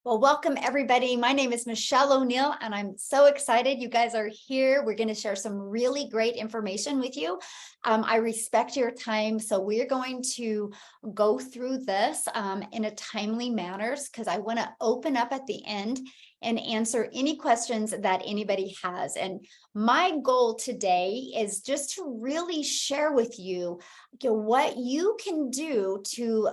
Well, welcome everybody. My name is Michelle O'Neill, and I'm so excited you guys are here. We're going to share some really great information with you. I respect your time, so we're going to go through this in a timely manner because I want to open up at the end and answer any questions that anybody has. And my goal today is just to really share with you, what you can do to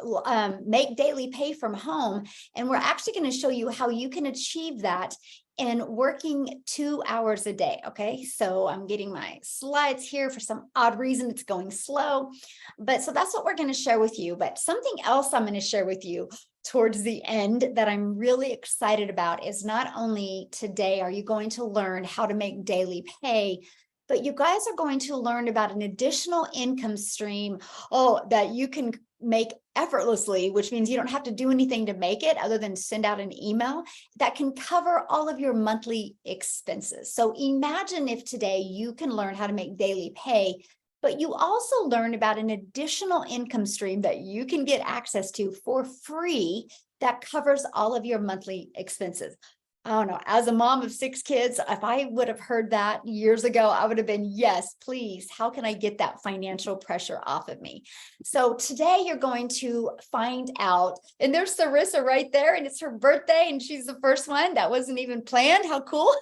make daily pay from home. And we're actually going to show you how you can achieve that in working 2 hours a day. Okay, so I'm getting my slides here. For some odd reason, it's going slow, but so that's what we're going to share with you. But something else I'm going to share with you towards the end that I'm really excited about is not only today are you going to learn how to make daily pay, but you guys are going to learn about an additional income stream that you can make effortlessly, which means you don't have to do anything to make it other than send out an email that can cover all of your monthly expenses. So imagine if today you can learn how to make daily pay, but you also learn about an additional income stream that you can get access to for free that covers all of your monthly expenses. I don't know, as a mom of 6 kids, if I would have heard that years ago, I would have been, yes, please, how can I get that financial pressure off of me? So today you're going to find out, and there's Sarissa right there, and it's her birthday, and she's the first one. That wasn't even planned. How cool.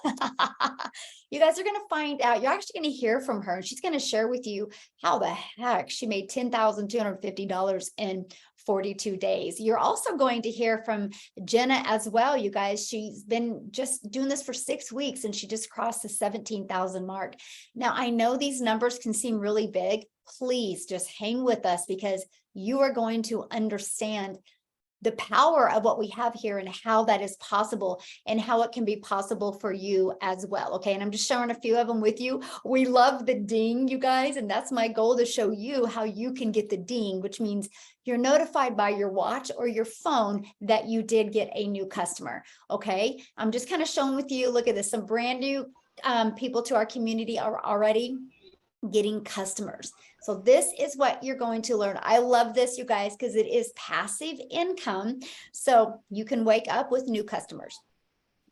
You guys are going to find out, you're actually going to hear from her, and she's going to share with you how the heck she made $10,250 in 42 days. You're also going to hear from Jenna as well, you guys. She's been just doing this for 6 weeks and she just crossed the 17,000 mark. Now, I know these numbers can seem really big. Please just hang with us because you are going to understand the power of what we have here and how that is possible and how it can be possible for you as well. Okay, and I'm just sharing a few of them with you. We love the ding, you guys, and that's my goal, to show you how you can get the ding, which means you're notified by your watch or your phone that you did get a new customer. Okay, I'm just kind of showing with you, look at this, some brand new people to our community are already getting customers. So this is what you're going to learn. I love this, you guys, because it is passive income. So you can wake up with new customers,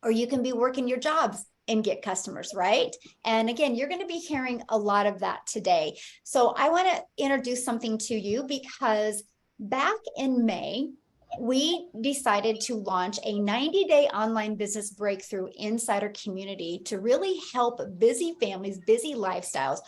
or you can be working your jobs and get customers, right? And again, you're going to be hearing a lot of that today. So I want to introduce something to you because back in May, we decided to launch a 90-day online business breakthrough inside our community to really help busy families, busy lifestyles,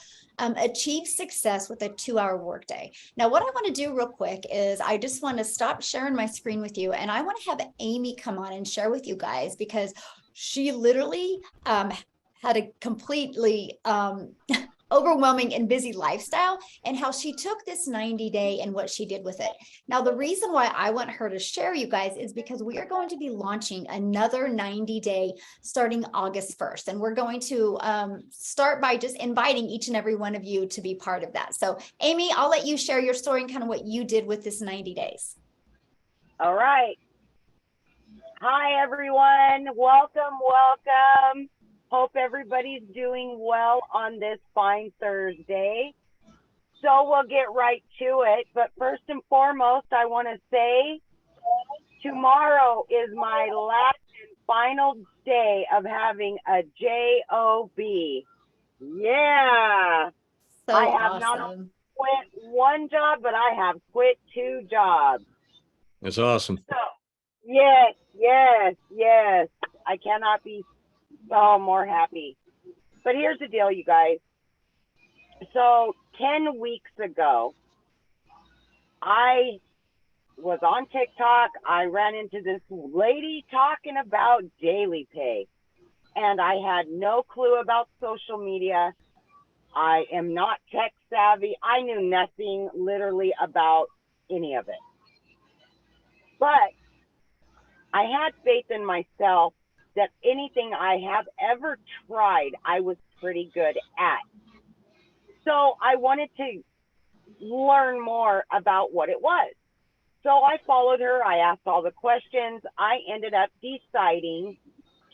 achieve success with a 2-hour workday. Now, what I want to do real quick is I just want to stop sharing my screen with you, and I want to have Amy come on and share with you guys because she literally had a completely overwhelming and busy lifestyle, and how she took this 90-day and what she did with it. Now, the reason why I want her to share, you guys, is because we are going to be launching another 90-day starting August 1st. And we're going to start by just inviting each and every one of you to be part of that. So Amy, I'll let you share your story and kind of what you did with this 90 days. All right. Hi, everyone. Welcome, welcome. Hope everybody's doing well on this fine Thursday. So we'll get right to it. But first and foremost, I want to say tomorrow is my last and final day of having a job. Yeah. So I have awesome. not quit one job, but I have quit 2 jobs. That's awesome. So, yes, yes, yes. I cannot be more happy. But here's the deal, you guys. So 10 weeks ago, I was on TikTok. I ran into this lady talking about daily pay, and I had no clue about social media. I am not tech savvy. I knew nothing literally about any of it. But I had faith in myself that anything I have ever tried, I was pretty good at. So I wanted to learn more about what it was. So I followed her. I asked all the questions. I ended up deciding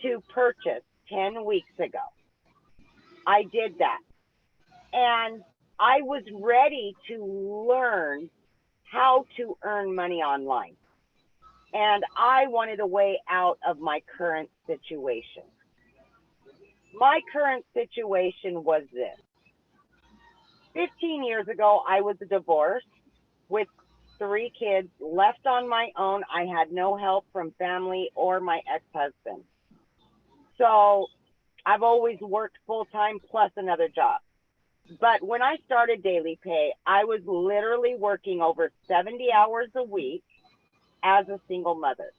to purchase 10 weeks ago. I did that. And I was ready to learn how to earn money online. and I wanted a way out of my current situation. My current situation was this. 15 years ago, I was divorced with 3 kids, left on my own. I had no help from family or my ex-husband. So I've always worked full-time plus another job. But when I started Daily Pay, I was literally working over 70 hours a week as a single mother.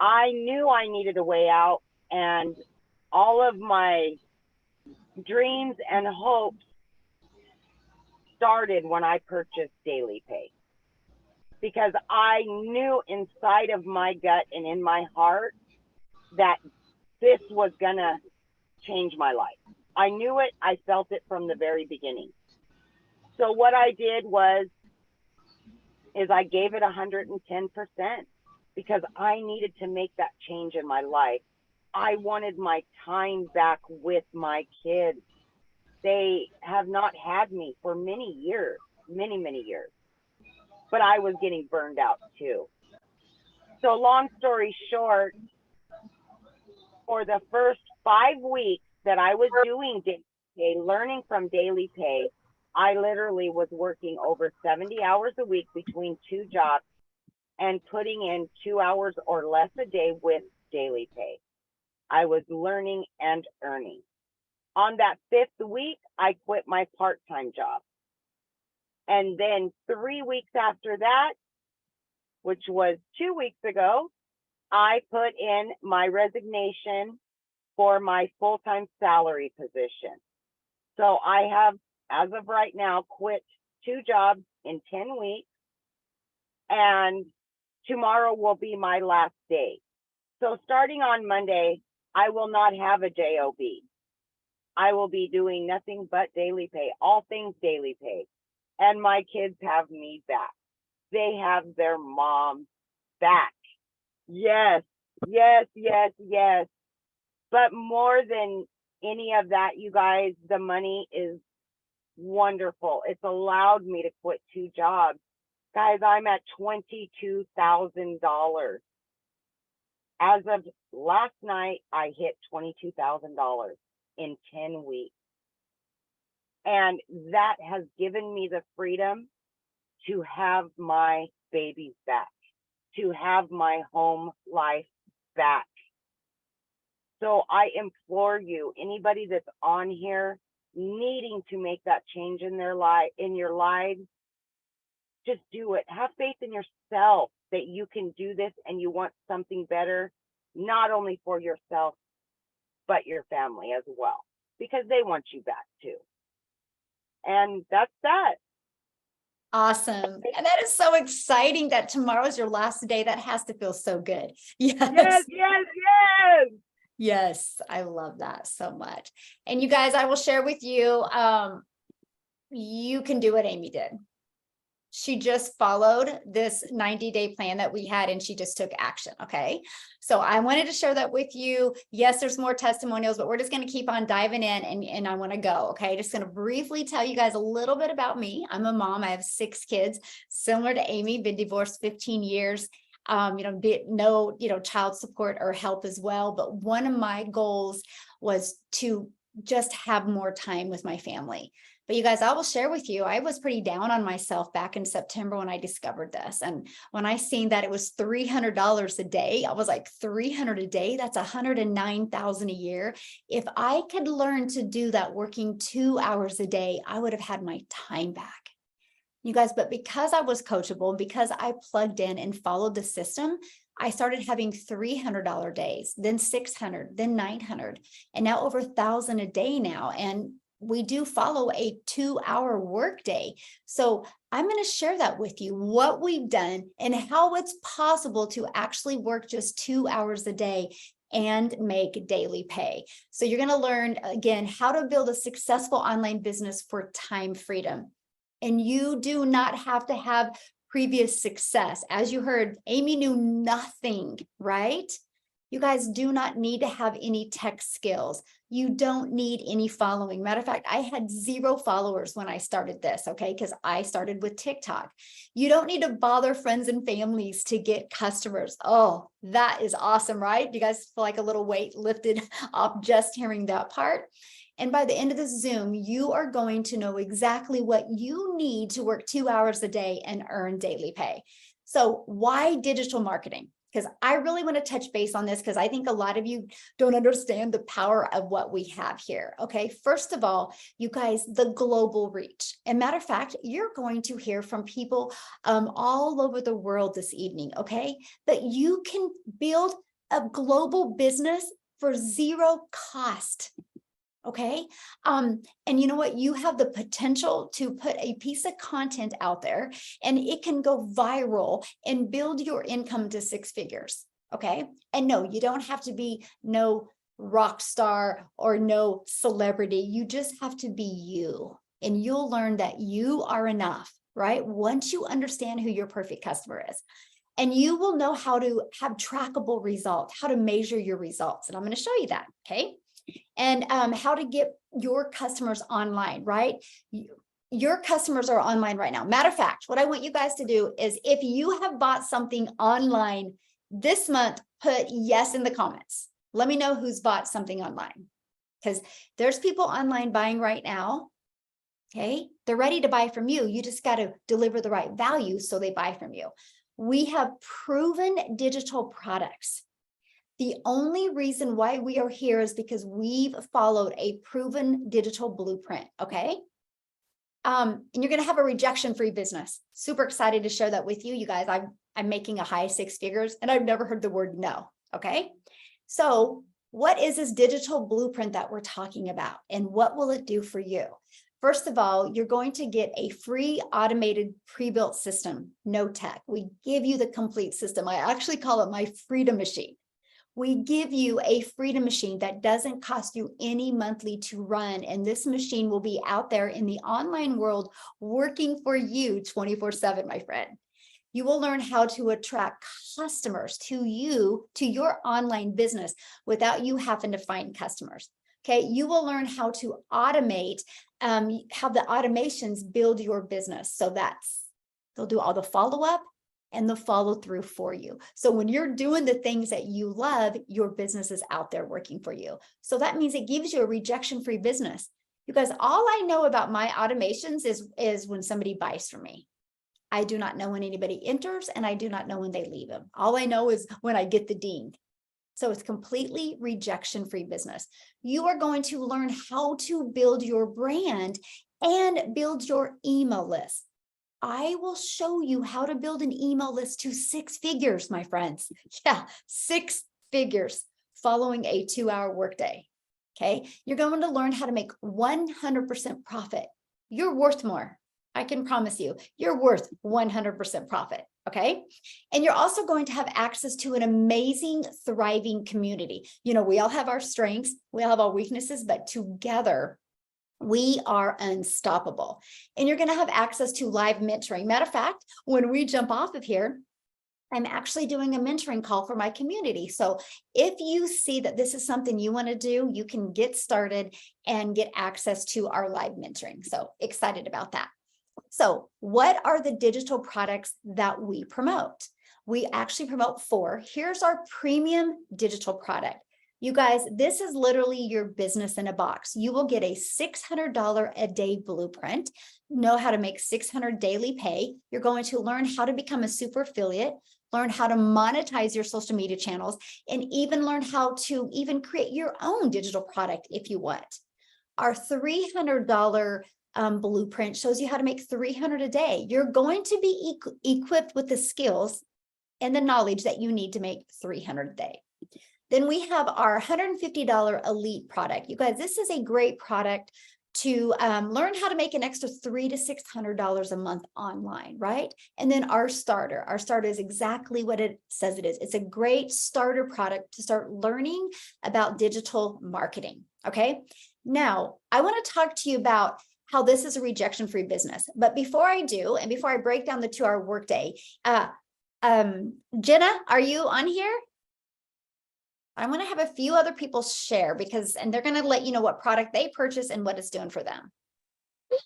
I knew I needed a way out, and all of my dreams and hopes started when I purchased Daily Pay, because I knew inside of my gut and in my heart that this was gonna change my life. I knew it. I felt it from the very beginning. So what I did is I gave it 110% because I needed to make that change in my life. I wanted my time back with my kids. They have not had me for many years, many, many years, but I was getting burned out too. So long story short, for the first 5 weeks that I was doing Daily Pay, learning from Daily Pay, I literally was working over 70 hours a week between 2 jobs and putting in 2 hours or less a day with Daily Pay. I was learning and earning. On that 5th week, I quit my part-time job. And then 3 weeks after that, which was 2 weeks ago, I put in my resignation for my full-time salary position. So I have, as of right now, quit 2 jobs in 10 weeks, and tomorrow will be my last day. So starting on Monday, I will not have a job. I will be doing nothing but Daily Pay, all things Daily Pay. And my kids have me back. They have their mom back. Yes, yes, yes, yes. But more than any of that, you guys, the money is wonderful. It's allowed me to quit 2 jobs. Guys, I'm at $22,000. As of last night, I hit $22,000 in 10 weeks. And that has given me the freedom to have my babies back, to have my home life back. So I implore you, anybody that's on here needing to make that change in their life, in your lives, just do it. Have faith in yourself that you can do this and you want something better, not only for yourself, but your family as well, because they want you back too. And that's that. Awesome. And that is so exciting that tomorrow's your last day. That has to feel so good. Yes. Yes, yes, yes. Yes, I love that so much. And you guys, I will share with you, you can do what Amy did. She just followed this 90-day plan that we had, and she just took action. Okay. So I wanted to share that with you. Yes, there's more testimonials, but we're just going to keep on diving in, and I want to go. Okay. Just going to briefly tell you guys a little bit about me. I'm a mom. I have 6 kids, similar to Amy, been divorced 15 years. No, child support or help as well. But one of my goals was to just have more time with my family. But you guys, I will share with you, I was pretty down on myself back in September when I discovered this. And when I seen that it was $300 a day, I was like, $300 a day, that's $109,000 a year. If I could learn to do that working 2 hours a day, I would have had my time back. You guys, but because I was coachable, because I plugged in and followed the system, I started having $300 days, then $600, then $900, and now over $1,000 a day now. And we do follow a 2-hour workday. So I'm going to share that with you, what we've done and how it's possible to actually work just 2 hours a day and make daily pay. So you're going to learn, again, how to build a successful online business for time freedom. And you do not have to have previous success. As you heard, Amy knew nothing, right? You guys do not need to have any tech skills. You don't need any following. Matter of fact, I had 0 followers when I started this, okay? Because I started with TikTok. You don't need to bother friends and families to get customers. Oh, that is awesome, right? You guys feel like a little weight lifted off just hearing that part? And by the end of this Zoom, you are going to know exactly what you need to work 2 hours a day and earn daily pay. So why digital marketing? Because I really want to touch base on this because I think a lot of you don't understand the power of what we have here. Okay, first of all, you guys, the global reach. And matter of fact, you're going to hear from people all over the world this evening, okay, that you can build a global business for 0 cost. Okay. And you know what? You have the potential to put a piece of content out there and it can go viral and build your income to 6 figures. Okay. And no, you don't have to be no rock star or no celebrity. You just have to be you, and you'll learn that you are enough, right? Once you understand who your perfect customer is. And you will know how to have trackable results, how to measure your results. And I'm going to show you that. Okay. And how to get your customers online, right? Your customers are online right now. Matter of fact, what I want you guys to do is if you have bought something online this month, put yes in the comments. Let me know who's bought something online, because there's people online buying right now. Okay, they're ready to buy from you. You just got to deliver the right value so they buy from you. We have proven digital products. The only reason why we are here is because we've followed a proven digital blueprint, okay? And you're going to have a rejection-free business. Super excited to share that with you. You guys, I'm making a high 6 figures and I've never heard the word no, okay? So what is this digital blueprint that we're talking about and what will it do for you? First of all, you're going to get a free automated pre-built system, no tech. We give you the complete system. I actually call it my freedom machine. We give you a freedom machine that doesn't cost you any monthly to run. And this machine will be out there in the online world working for you 24/7, my friend. You will learn how to attract customers to you, to your online business without you having to find customers. Okay, you will learn how to automate, how the automations build your business. So they'll do all the follow-up and the follow through for you. So when you're doing the things that you love, your business is out there working for you. So that means it gives you a rejection-free business, because all I know about my automations is when somebody buys from me. I do not know when anybody enters and I do not know when they leave them. All I know is when I get the ding. So it's completely rejection-free business. You are going to learn how to build your brand and build your email list. I will show you how to build an email list to 6 figures, my friends. Yeah, 6 figures following a 2-hour workday. Okay, you're going to learn how to make 100% profit. You're worth more. I can promise you, you're worth 100% profit. Okay, and you're also going to have access to an amazing, thriving community. You know, we all have our strengths, we all have our weaknesses, but together we are unstoppable. And you're going to have access to live mentoring. Matter of fact, when we jump off of here, I'm actually doing a mentoring call for my community. So if you see that this is something you want to do, you can get started and get access to our live mentoring. So excited about that. So what are the digital products that we promote? We actually promote 4. Here's our premium digital product. You guys, this is literally your business in a box. You will get a $600 a day blueprint, know how to make 600 daily pay. You're going to learn how to become a super affiliate, learn how to monetize your social media channels, and even learn how to even create your own digital product if you want. Our $300 blueprint shows you how to make 300 a day. You're going to be equipped with the skills and the knowledge that you need to make 300 a day. Then we have our $150 elite product. You guys, this is a great product to learn how to make an extra $300 to $600 a month online, right? And then our starter is exactly what it says it is. It's a great starter product to start learning about digital marketing, okay? Now, I want to talk to you about how this is a rejection-free business. But before I do, and before I break down the 2-hour workday, Jenna, are you on here? I want to have a few other people share and they're going to let you know what product they purchase and what it's doing for them.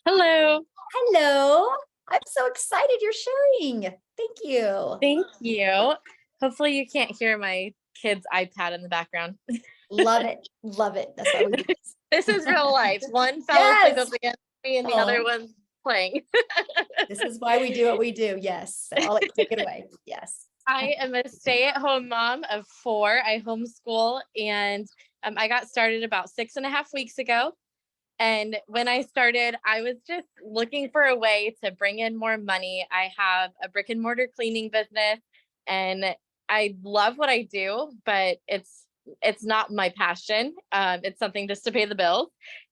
Hello. Hello. I'm so excited you're sharing. Thank you. Thank you. Hopefully you can't hear my kid's iPad in the background. Love it. Love it. That's why we do this. This is real life. One fell Yes. asleep against me and the other one's playing. This is why we do what we do. Yes. So I'll take it away. Yes. I am a stay-at-home mom of 4. I homeschool, and I got started about 6.5 weeks ago. And when I started, I was just looking for a way to bring in more money. I have a brick and mortar cleaning business, and I love what I do, but it's not my passion. It's something just to pay the bills,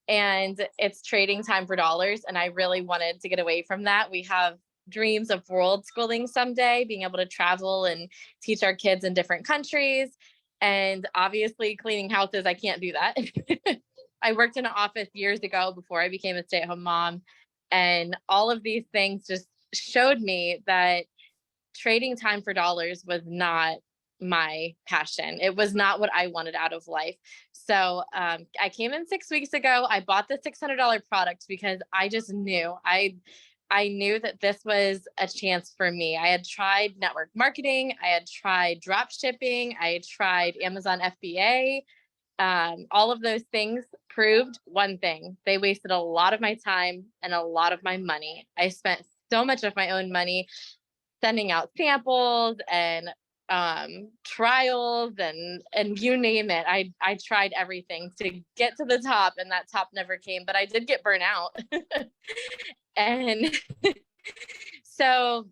and it's trading time for dollars. And I really wanted to get away from that. We have dreams of world schooling someday, being able to travel and teach our kids in different countries. And obviously cleaning houses, I can't do that. I worked in an office years ago before I became a stay-at-home mom. And all of these things just showed me that trading time for dollars was not my passion. It was not what I wanted out of life. So I came in 6 weeks ago. I bought the $600 product because I just knew I knew that this was a chance for me. I had tried network marketing. I had tried drop shipping. I had tried Amazon FBA. All of those things proved one thing. They wasted a lot of my time and a lot of my money. I spent so much of my own money sending out samples and trials and you name it. I tried everything to get to the top, and that top never came, but I did get burnt out. And so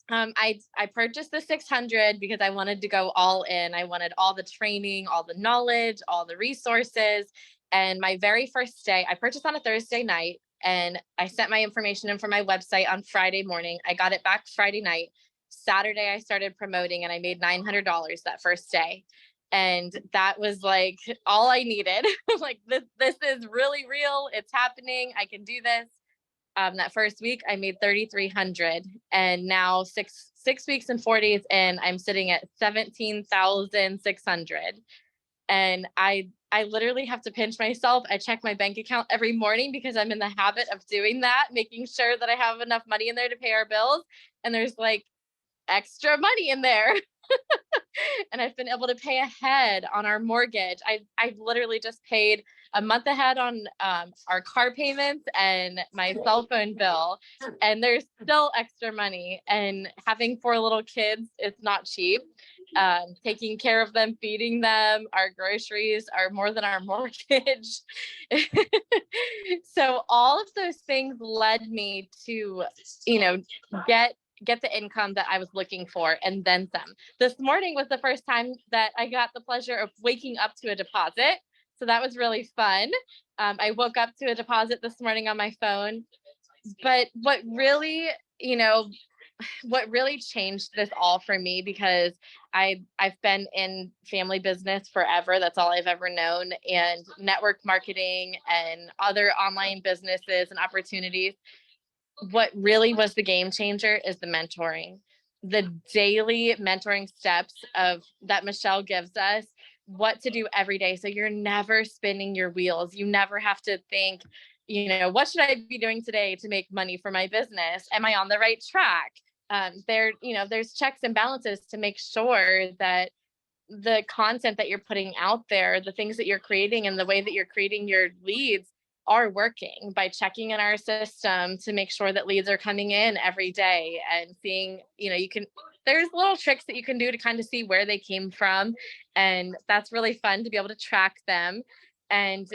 I purchased the 600 because I wanted to go all in. I wanted all the training, all the knowledge, all the resources. And my very first day, I purchased on a Thursday night, and I sent my information in for my website on Friday morning. I got it back Friday night. Saturday, I started promoting, and I made $900 that first day. And that was like all I needed. Like this is really real. It's happening. I can do this. That first week I made 3,300, and now six weeks and 4 days in, I'm sitting at 17,600. And I literally have to pinch myself. I check my bank account every morning because I'm in the habit of doing that, making sure that I have enough money in there to pay our bills. And there's like extra money in there. And I've been able to pay ahead on our mortgage. I've literally just paid a month ahead on our car payments and my cell phone bill, and there's still extra money. And having 4 little kids, it's not cheap. Taking care of them, feeding them, our groceries are more than our mortgage. So all of those things led me to, get the income that I was looking for, and then some. This morning was the first time that I got the pleasure of waking up to a deposit. So that was really fun. I woke up to a deposit this morning on my phone. But what really changed this all for me, because I've been in family business forever. That's all I've ever known, and network marketing and other online businesses and opportunities. What really was the game changer is the mentoring, the daily mentoring steps of that Michelle gives us, what to do every day. So you're never spinning your wheels. You never have to think, what should I be doing today to make money for my business? Am I on the right track? There's checks and balances to make sure that the content that you're putting out there, the things that you're creating, and the way that you're creating your leads are working, by checking in our system to make sure that leads are coming in every day, and seeing, there's little tricks that you can do to kind of see where they came from. And that's really fun to be able to track them. And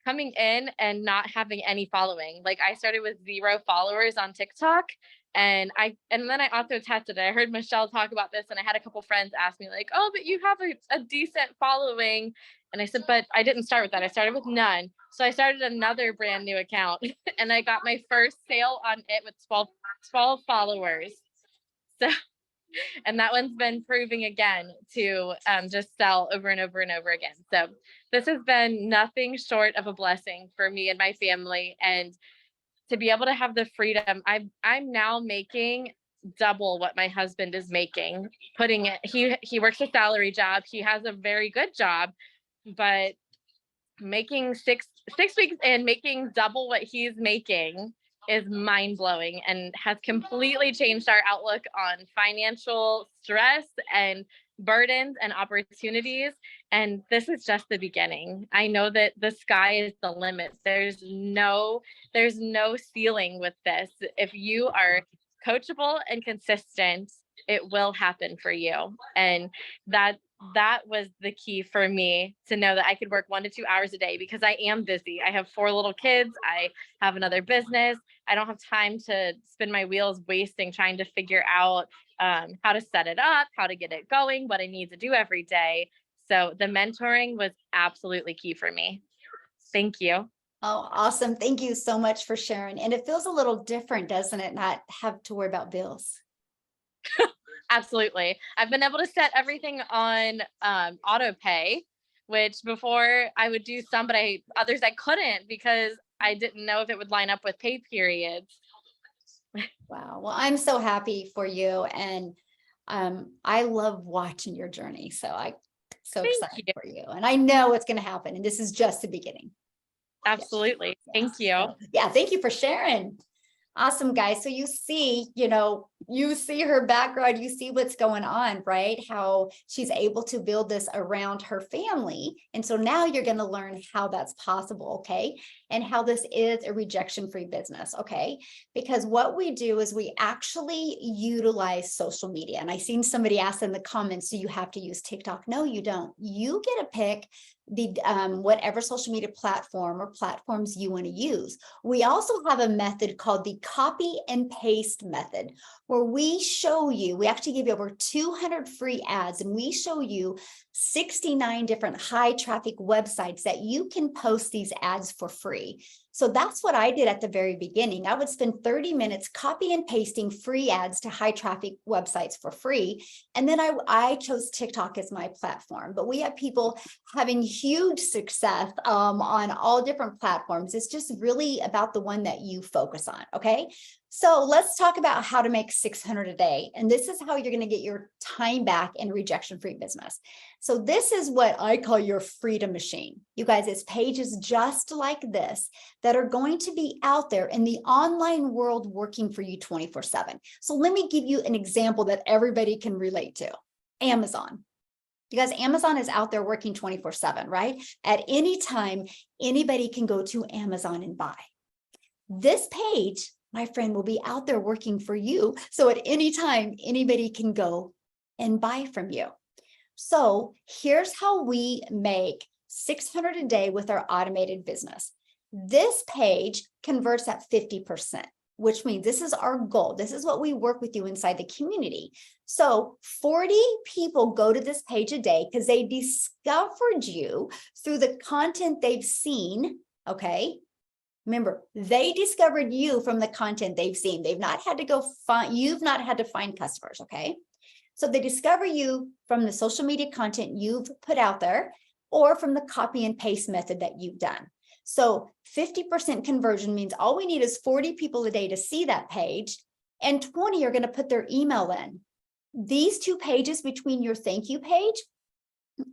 coming in and not having any following. Like, I started with 0 followers on TikTok. And then I also tested it. I heard Michelle talk about this, and I had a couple friends ask me like, oh, but you have a decent following. And I said, but I didn't start with that. I started with none. So I started another brand new account, and I got my first sale on it with 12 followers. So, and that one's been proving again to just sell over and over and over again. So this has been nothing short of a blessing for me and my family. And to be able to have the freedom, I'm now making double what my husband is making, putting it, he works a salary job. He has a very good job, but making six weeks and making double what he's making is mind-blowing and has completely changed our outlook on financial stress and burdens and opportunities. And this is just the beginning. I know that the sky is the limit. There's no ceiling with this. If you are coachable and consistent, it will happen for you. And that was the key for me, to know that I could work 1 to 2 hours a day, because I am busy. I have 4 little kids. I have another business. I don't have time to spin my wheels wasting trying to figure out how to set it up, how to get it going, what I need to do every day. So the mentoring was absolutely key for me. Thank you. Oh, awesome. Thank you so much for sharing. And it feels a little different, doesn't it? Not have to worry about bills. Absolutely. I've been able to set everything on auto pay, which before I would do some, but others I couldn't, because I didn't know if it would line up with pay periods. Wow. Well, I'm so happy for you. And I love watching your journey. So I'm so excited for you. And I know what's going to happen. And this is just the beginning. Absolutely. Yes. Thank you. So, yeah. Thank you for sharing. Awesome, guys. So you see, you see her background, you see what's going on, right? How she's able to build this around her family. And so now you're going to learn how that's possible, okay? And how this is a rejection-free business, okay? Because what we do is we actually utilize social media. And I seen somebody ask in the comments, do you have to use TikTok? No, you don't. You get to pick the whatever social media platform or platforms you want to use. We also have a method called the copy and paste method, where we show you, we actually give you over 200 free ads, and we show you 69 different high traffic websites that you can post these ads for free. So that's what I did at the very beginning. I would spend 30 minutes copy and pasting free ads to high traffic websites for free. And then I chose TikTok as my platform. But we have people having huge success on all different platforms. It's just really about the one that you focus on, okay? So let's talk about how to make 600 a day. And this is how you're going to get your time back in rejection-free business. So this is what I call your freedom machine. You guys, it's pages just like this that are going to be out there in the online world working for you 24/7. So let me give you an example that everybody can relate to. Amazon. You guys, Amazon is out there working 24/7, right? At any time, anybody can go to Amazon and buy. This page, my friend, will be out there working for you. So at any time, anybody can go and buy from you. So here's how we make 600 a day with our automated business. This page converts at 50%, which means this is our goal. This is what we work with you inside the community. So 40 people go to this page a day because they discovered you through the content they've seen, okay? Remember, they discovered you from the content they've seen. They've not had to go find, you've not had to find customers, okay? So they discover you from the social media content you've put out there, or from the copy and paste method that you've done. So 50% conversion means all we need is 40 people a day to see that page, and 20 are going to put their email in. These two pages between your thank you page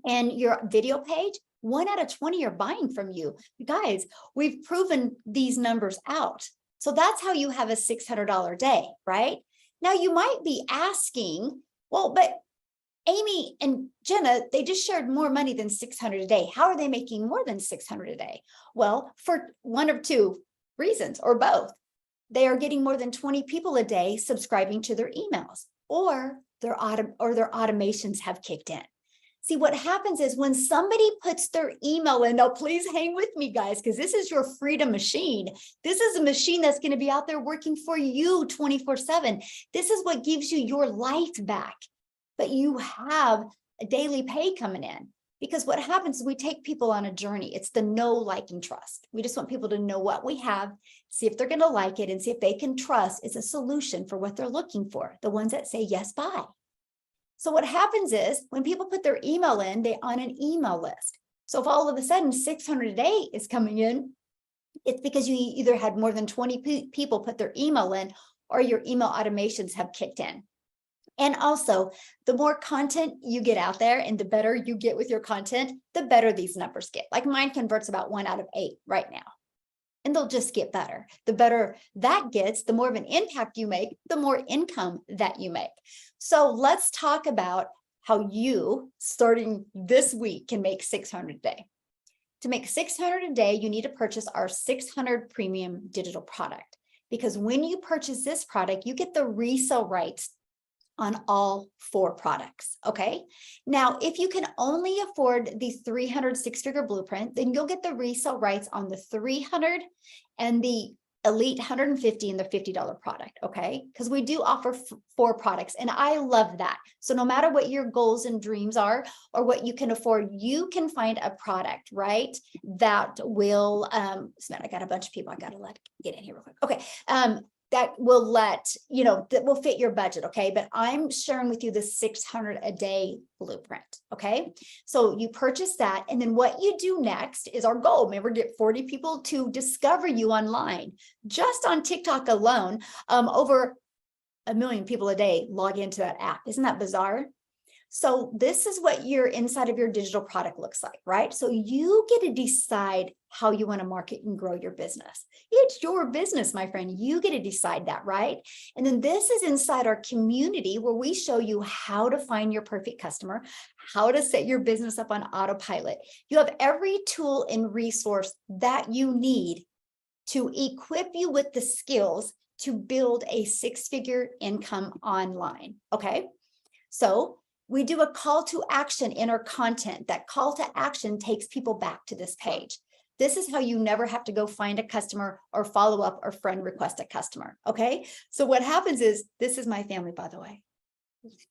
and your video page, 1 out of 20 are buying from you. You guys, we've proven these numbers out. So that's how you have a $600 day, right? Now you might be asking, well, but Amy and Jenna, they just shared more money than 600 a day. How are they making more than 600 a day? Well, for one of two reasons, or both. They are getting more than 20 people a day subscribing to their emails, or their automations have kicked in. See, what happens is when somebody puts their email in, now please hang with me, guys, because this is your freedom machine. This is a machine that's going to be out there working for you 24/7. This is what gives you your life back. But you have a daily pay coming in, because what happens is we take people on a journey. It's the know, like, and trust. We just want people to know what we have, see if they're going to like it, and see if they can trust it's a solution for what they're looking for. The ones that say yes, buy. So what happens is when people put their email in, they're on an email list. So if all of a sudden 600 a day is coming in, it's because you either had more than 20 people put their email in, or your email automations have kicked in. And also, the more content you get out there and the better you get with your content, the better these numbers get. Like mine converts about 1 out of 8 right now. And they'll just get better. The better that gets, the more of an impact you make, the more income that you make. So let's talk about how you, starting this week, can make $600 a day. To make $600 a day, you need to purchase our 600 premium digital product. Because when you purchase this product, you get the resale rights on all 4 products, okay? Now, if you can only afford the 300 six-figure blueprint, then you'll get the resale rights on the 300 and the elite 150 and the $50 product, okay? Because we do offer 4 products, and I love that. So no matter what your goals and dreams are or what you can afford, you can find a product, right? That will, man, I got a bunch of people I gotta let get in here real quick. Okay, that will that will fit your budget, okay? But I'm sharing with you the 600 a day blueprint, okay? So you purchase that, and then what you do next is our goal. Remember, get 40 people to discover you online. Just on TikTok alone, over 1 million people a day log into that app. Isn't that bizarre? So this is what your inside of your digital product looks like, right? So you get to decide how you want to market and grow your business. It's your business, my friend. You get to decide that, right? And then this is inside our community where we show you how to find your perfect customer, how to set your business up on autopilot. You have every tool and resource that you need to equip you with the skills to build a 6-figure income online, okay? So we do a call to action in our content. That call to action takes people back to this page. This is how you never have to go find a customer or follow up or friend request a customer, okay? So what happens is, this is my family, by the way.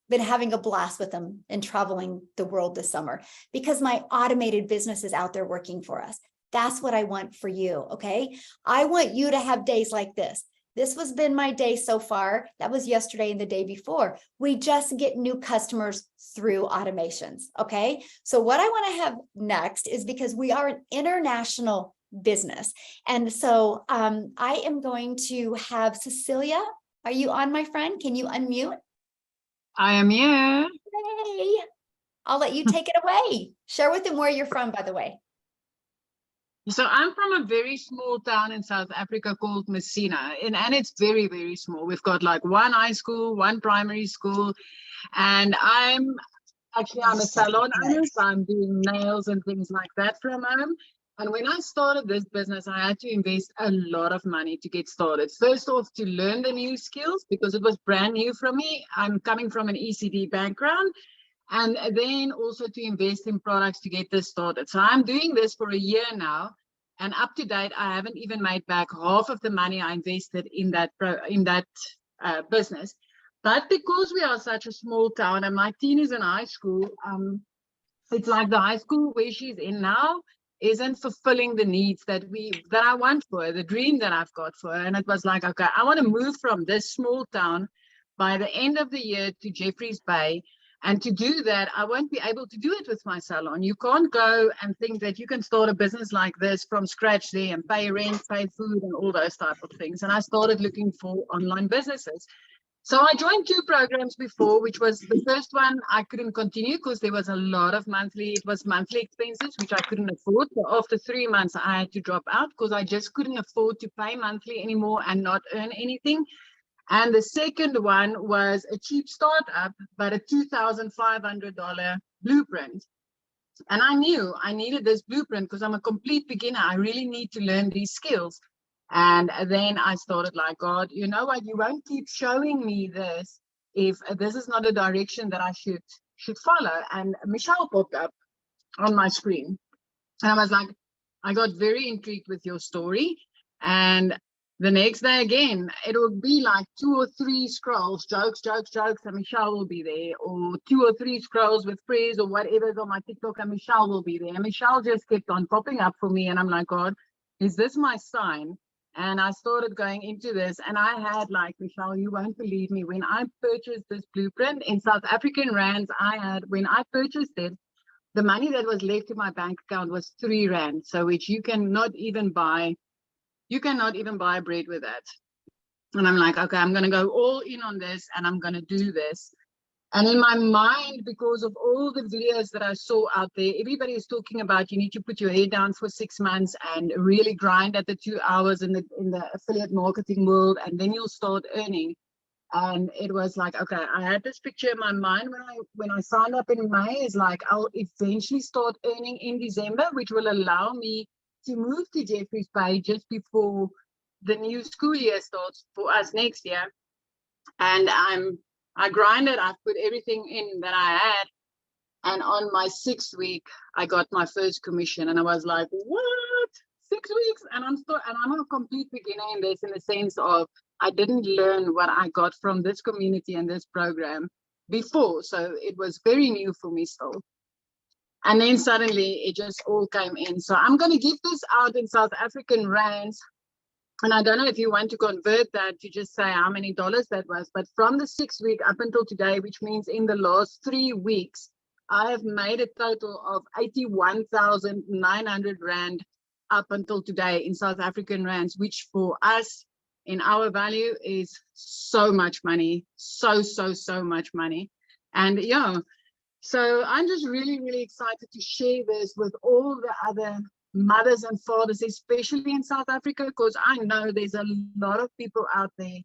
Been having a blast with them and traveling the world this summer because my automated business is out there working for us. That's what I want for you, okay? I want you to have days like this. This has been my day so far. That was yesterday and the day before. We just get new customers through automations, okay? So what I want to have next is, because we are an international business. And so I am going to have Cecilia. Are you on, my friend? Can you unmute? I am here. Hey, I'll let you take it away. Share with them where you're from, by the way. So I'm from a very small town in South Africa called Messina, and it's very, very small. We've got like 1 high school, 1 primary school, and I'm a salon owner, so I'm doing nails and things like that from home. And when I started this business, I had to invest a lot of money to get started. First off, to learn the new skills, because it was brand new for me. I'm coming from an ECD background. And then also to invest in products to get this started. So I'm doing this for a year now, and up to date, I haven't even made back half of the money I invested in that business. But because we are such a small town, and my teen is in high school, it's like the high school where she's in now isn't fulfilling the needs that I want for her, the dream that I've got for her. And it was like, okay, I want to move from this small town by the end of the year to Jeffreys Bay. And to do that, I won't be able to do it with my salon. You can't go and think that you can start a business like this from scratch there and pay rent, pay food, and all those type of things. And I started looking for online businesses. So I joined 2 programs before, which was the first one I couldn't continue because there was a lot of monthly expenses, which I couldn't afford. So after 3 months, I had to drop out because I just couldn't afford to pay monthly anymore and not earn anything. And the second one was a cheap startup, but a $2,500 blueprint. And I knew I needed this blueprint because I'm a complete beginner. I really need to learn these skills. And then I started like, God, you know what? You won't keep showing me this if this is not a direction that I should follow. And Michelle popped up on my screen. And I was like, I got very intrigued with your story. And the next day again, it will be like 2 or 3 scrolls, jokes, and Michelle will be there, or 2 or 3 scrolls with prayers or whatever's on my TikTok, and Michelle will be there. And Michelle just kept on popping up for me, and I'm like, God, is this my sign? And I started going into this, and I had, like, Michelle, you won't believe me, when I purchased this blueprint in South African rands, when I purchased it, the money that was left in my bank account was 3 rand, so which you cannot even buy bread with that. And I'm like, okay, I'm going to go all in on this and I'm going to do this. And in my mind, because of all the videos that I saw out there, everybody is talking about you need to put your head down for 6 months and really grind at the 2 hours in the affiliate marketing world, and then you'll start earning. And it was like, okay, I had this picture in my mind when I signed up in May, is like, I'll eventually start earning in December, which will allow me to move to Jeffrey's Bay just before the new school year starts for us next year. And I grinded, I put everything in that I had. And on my 6th week, I got my first commission. And I was like, what? 6 weeks? And I'm a complete beginner in this, in the sense of I didn't learn what I got from this community and this program before. So it was very new for me still. And then suddenly it just all came in. So I'm going to give this out in South African rands. And I don't know if you want to convert that to just say how many dollars that was, but from the 6th week up until today, which means in the last 3 weeks, I have made a total of 81,900 Rand up until today in South African rands, which for us in our value is so much money, so much money. And yeah, so I'm just really, really excited to share this with all the other mothers and fathers, especially in South Africa, because I know there's a lot of people out there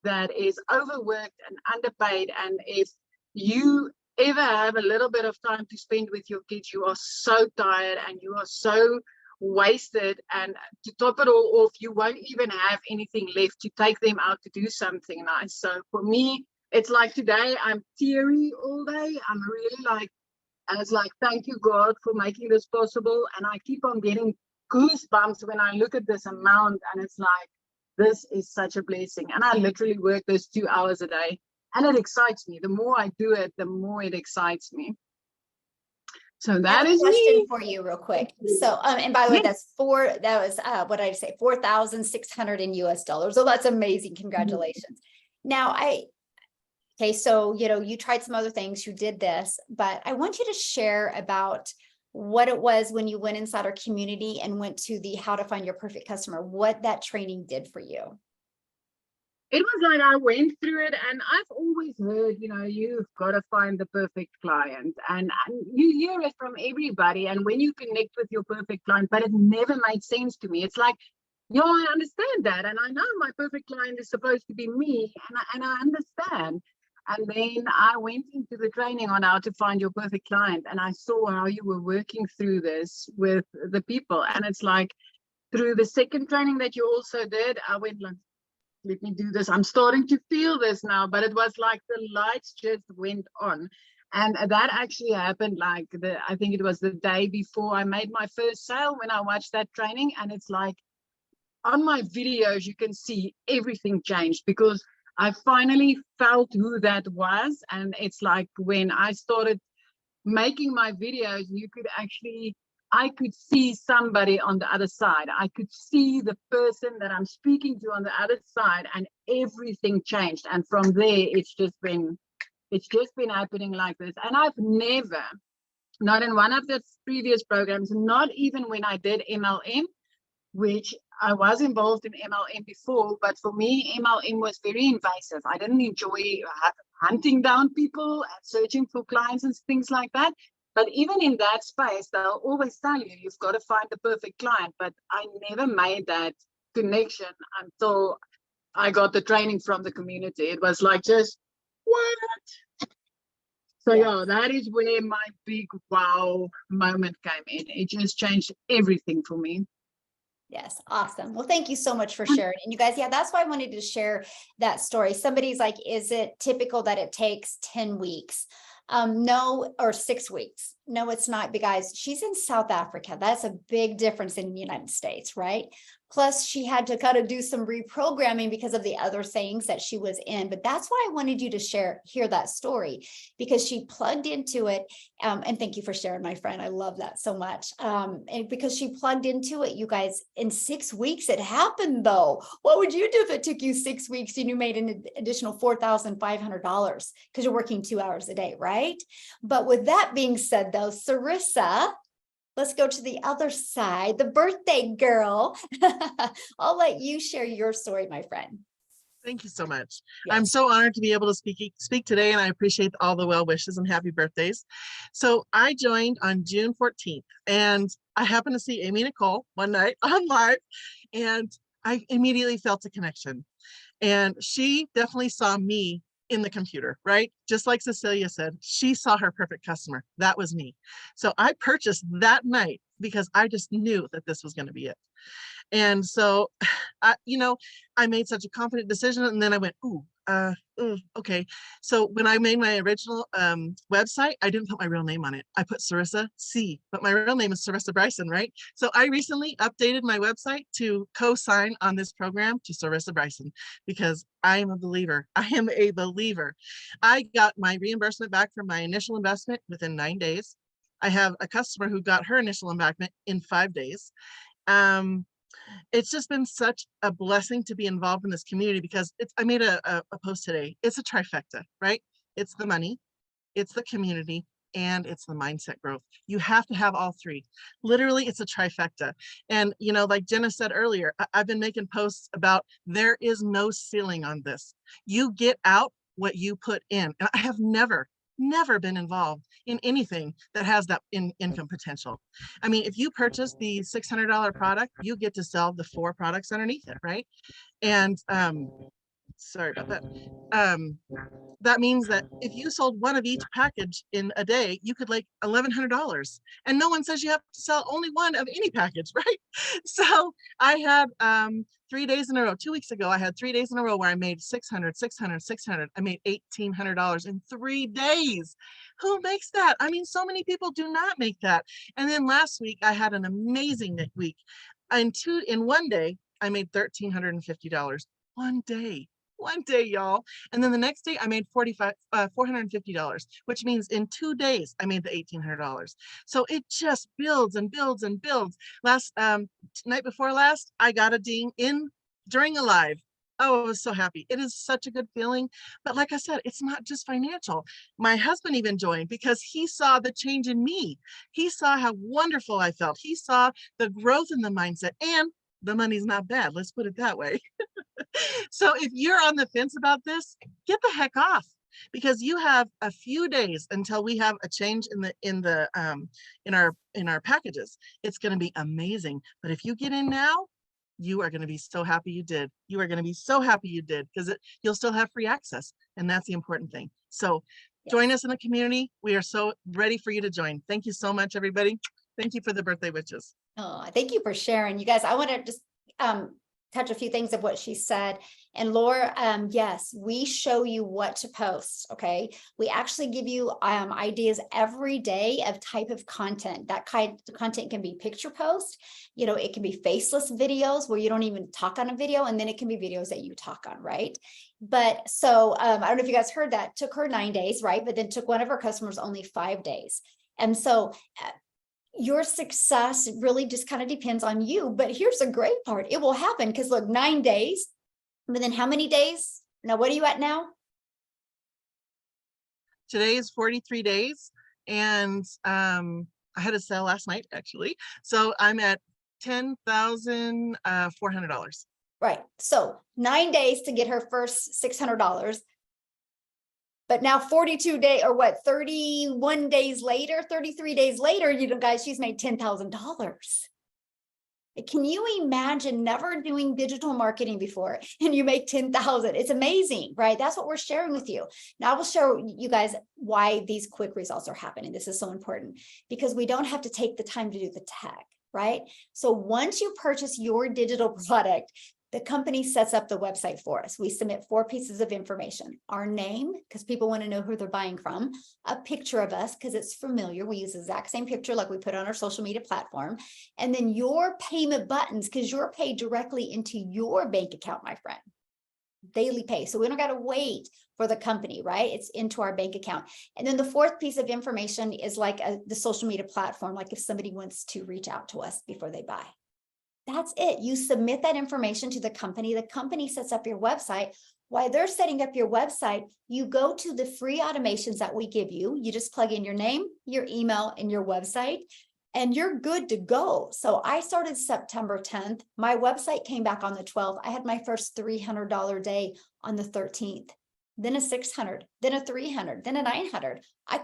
that is overworked and underpaid. And if you ever have a little bit of time to spend with your kids, you are so tired and you are so wasted. And to top it all off, you won't even have anything left to take them out to do something nice. So for me, it's like today I'm teary all day. I'm really like, and it's like, thank you, God, for making this possible. And I keep on getting goosebumps when I look at this amount. And it's like, this is such a blessing. And I literally work those 2 hours a day. And it excites me. The more I do it, the more it excites me. So that is question me. for you real quick. So, and by the way, that was, what did I say? 4,600 in US dollars. So that's amazing. Congratulations. Now okay, so, you tried some other things, you did this, but I want you to share about what it was when you went inside our community and went to the How to Find Your Perfect Customer, what that training did for you. It was like I went through it, and I've always heard, you've got to find the perfect client, and you hear it from everybody. And when you connect with your perfect client, but it never made sense to me. It's like, I understand that, and I know my perfect client is supposed to be me, and I understand. And then I went into the training on how to find your perfect client, and I saw how you were working through this with the people. And it's like, through the second training that you also did, I went like, let me do this. I'm starting to feel this now, but it was like the lights just went on. And that actually happened like I think it was the day before I made my first sale when I watched that training. And it's like, on my videos, you can see everything changed because I finally felt who that was. And it's like when I started making my videos, I could see somebody on the other side. I could see the person that I'm speaking to on the other side, and everything changed. And from there, it's just been happening like this. And I've never, not in one of the previous programs, not even when I did MLM, which I was involved in MLM before, but for me, MLM was very invasive. I didn't enjoy hunting down people and searching for clients and things like that. But even in that space, they'll always tell you, you've got to find the perfect client. But I never made that connection until I got the training from the community. It was like, just what? So yeah, that is where my big wow moment came in. It just changed everything for me. Yes. Awesome. Well, thank you so much for sharing. And you guys, that's why I wanted to share that story. Somebody's like, is it typical that it takes 10 weeks? No, or 6 weeks. No, it's not. But guys, she's in South Africa. That's a big difference in the United States, right? Plus, she had to kind of do some reprogramming because of the other things that she was in. But that's why I wanted you to hear that story, because she plugged into it. And thank you for sharing, my friend. I love that so much. And because she plugged into it, you guys, in 6 weeks, it happened though. What would you do if it took you 6 weeks and you made an additional $4,500 because you're working 2 hours a day, right? But with that being said though, Sarissa, let's go to the other side, the birthday girl. I'll let you share your story, my friend. Thank you so much. Yes. I'm so honored to be able to speak today, and I appreciate all the well wishes and happy birthdays. So I joined on June 14th, and I happened to see Amy Nicole one night on live, and I immediately felt a connection. And she definitely saw me in the computer, right? Just like Cecilia said, she saw her perfect customer. That was me. So I purchased that night because I just knew that this was going to be it. And so, I made such a confident decision, and then I went, okay. So when I made my original website, I didn't put my real name on it. I put Sarissa C, but my real name is Sarissa Bryson, right? So I recently updated my website to co-sign on this program to Sarissa Bryson because I am a believer. I am a believer. I got my reimbursement back from my initial investment within 9 days. I have a customer who got her initial investment in 5 days. It's just been such a blessing to be involved in this community because I made a post today. It's a trifecta, right? It's the money, it's the community, and it's the mindset growth. You have to have all three. Literally, it's a trifecta. And, like Jenna said earlier, I've been making posts about there is no ceiling on this. You get out what you put in. And I have never been involved in anything that has that income potential. I mean, if you purchase the $600 product, you get to sell the 4 products underneath it, right? And sorry about that. That means that if you sold one of each package in a day, you could make $1,100. And no one says you have to sell only one of any package, right? So I had 3 days in a row. 2 weeks ago, I had 3 days in a row where I made 600, 600, 600. I made $1,800 in 3 days. Who makes that? I mean, so many people do not make that. And then last week, I had an amazing week. In 1 day, I made $1,350. 1 day. 1 day, y'all. And then the next day I made $450, which means in 2 days I made the $1,800. So it just builds and builds and builds. Last night before last, I got a ding in during a live. Oh, I was so happy. It is such a good feeling. But like I said, it's not just financial. My husband even joined because he saw the change in me. He saw how wonderful I felt. He saw the growth in the mindset, and the money's not bad. Let's put it that way. So if you're on the fence about this, get the heck off, because you have a few days until we have a change in our packages. It's going to be amazing. But if you get in now, you are going to be so happy you did. You are going to be so happy you did, because you'll still have free access, and that's the important thing. So join us in the community. We are so ready for you to join. Thank you so much, everybody. Thank you for the birthday wishes. Oh, thank you for sharing. You guys, I want to just touch a few things of what she said. And Laura, yes, we show you what to post. Okay. We actually give you ideas every day of type of content. That kind of content can be picture post, it can be faceless videos where you don't even talk on a video. And then it can be videos that you talk on, right? But so I don't know if you guys heard that. Took her 9 days, right? But then took one of her customers only 5 days. And so your success really just kind of depends on you. But here's the great part. It will happen because look, 9 days, but then how many days? Now, what are you at now? Today is 43 days. And I had a sale last night, actually. So I'm at $10,400. Right. So 9 days to get her first $600. But now 42 days or 31 days later, 33 days later, guys, she's made $10,000. Can you imagine never doing digital marketing before and you make 10,000? It's amazing, right? That's what we're sharing with you. Now I will show you guys why these quick results are happening. This is so important because we don't have to take the time to do the tech, right? So once you purchase your digital product, the company sets up the website for us. We submit 4 pieces of information: our name, because people want to know who they're buying from, a picture of us, because it's familiar. We use the exact same picture like we put on our social media platform, and then your payment buttons, because you're paid directly into your bank account, my friend. Daily pay. So we don't got to wait for the company, right? It's into our bank account. And then the 4th piece of information is like the social media platform, like if somebody wants to reach out to us before they buy. That's it. You submit that information to the company sets up your website. While they're setting up your website, you go to the free automations that we give you. You just plug in your name, your email, and your website, and you're good to go. So I started September 10th. My website came back on the 12th. I had my first $300 day on the 13th, then a 600, then a 300, then a 900. I